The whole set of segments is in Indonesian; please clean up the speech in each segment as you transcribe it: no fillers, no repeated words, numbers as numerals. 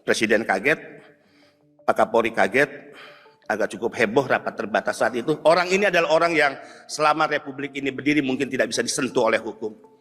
Presiden kaget, Pak Kapolri kaget, agak cukup heboh rapat terbatas saat itu. Orang ini adalah orang yang selama Republik ini berdiri mungkin tidak bisa disentuh oleh hukum.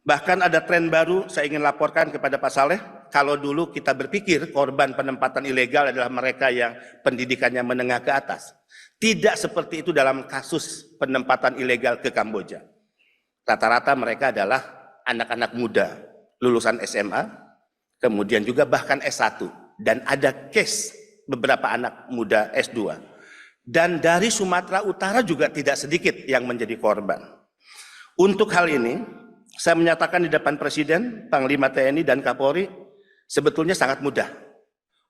Bahkan ada tren baru saya ingin laporkan kepada Pak Saleh. Kalau dulu kita berpikir korban penempatan ilegal adalah mereka yang pendidikannya menengah ke atas. Tidak seperti itu dalam kasus penempatan ilegal ke Kamboja. Rata-rata mereka adalah anak-anak muda, lulusan SMA, kemudian juga bahkan S1. Dan ada case beberapa anak muda S2. Dan dari Sumatera Utara juga tidak sedikit yang menjadi korban. Untuk hal ini, saya menyatakan di depan Presiden, Panglima TNI, dan Kapolri, sebetulnya sangat mudah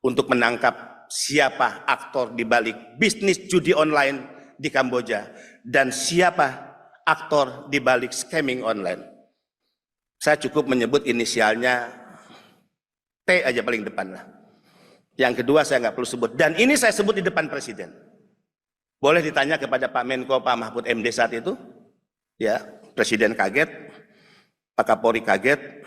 untuk menangkap siapa aktor di balik bisnis judi online di Kamboja dan siapa aktor di balik scamming online. Saya cukup menyebut inisialnya T aja paling depan lah. Yang kedua saya nggak perlu sebut. Dan ini saya sebut di depan Presiden. Boleh ditanya kepada Pak Menko, Pak Mahfud MD saat itu. Ya, Presiden kaget. Pak Kapolri kaget,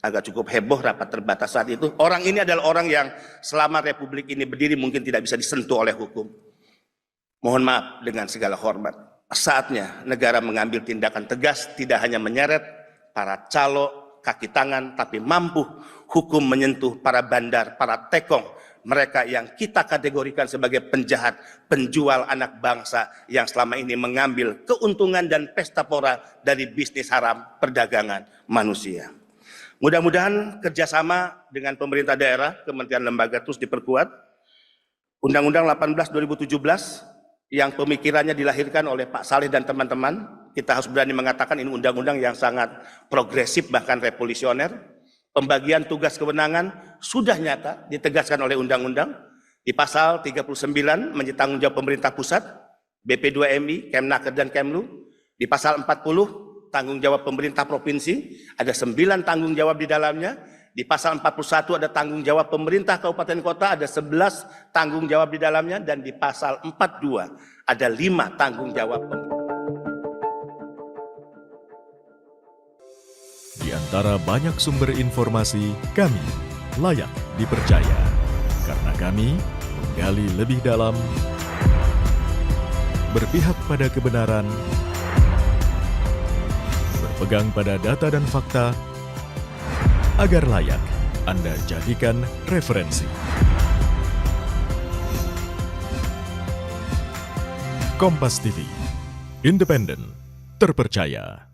agak cukup heboh rapat terbatas saat itu. Orang ini adalah orang yang selama Republik ini berdiri mungkin tidak bisa disentuh oleh hukum. Mohon maaf dengan segala hormat. Saatnya negara mengambil tindakan tegas, tidak hanya menyeret para calo, kaki tangan, tapi mampu hukum menyentuh para bandar, para tekong, mereka yang kita kategorikan sebagai penjahat, penjual anak bangsa yang selama ini mengambil keuntungan dan pesta pora dari bisnis haram perdagangan manusia. Mudah-mudahan kerjasama dengan pemerintah daerah, kementerian lembaga terus diperkuat. Undang-Undang 18 2017 yang pemikirannya dilahirkan oleh Pak Saleh dan teman-teman, kita harus berani mengatakan ini undang-undang yang sangat progresif bahkan revolusioner. Pembagian tugas kewenangan sudah nyata ditegaskan oleh undang-undang. Di pasal 39 menjadi tanggung jawab pemerintah pusat, BP2MI, Kemnaker dan Kemlu. Di pasal 40 tanggung jawab pemerintah provinsi, ada 9 tanggung jawab di dalamnya. Di pasal 41 ada tanggung jawab pemerintah kabupaten kota, ada 11 tanggung jawab di dalamnya. Dan di pasal 42 ada 5 tanggung jawab pemerintah. Di antara banyak sumber informasi, kami layak dipercaya. Karena kami menggali lebih dalam, berpihak pada kebenaran, berpegang pada data dan fakta, agar layak Anda jadikan referensi. Kompas TV, independen, terpercaya.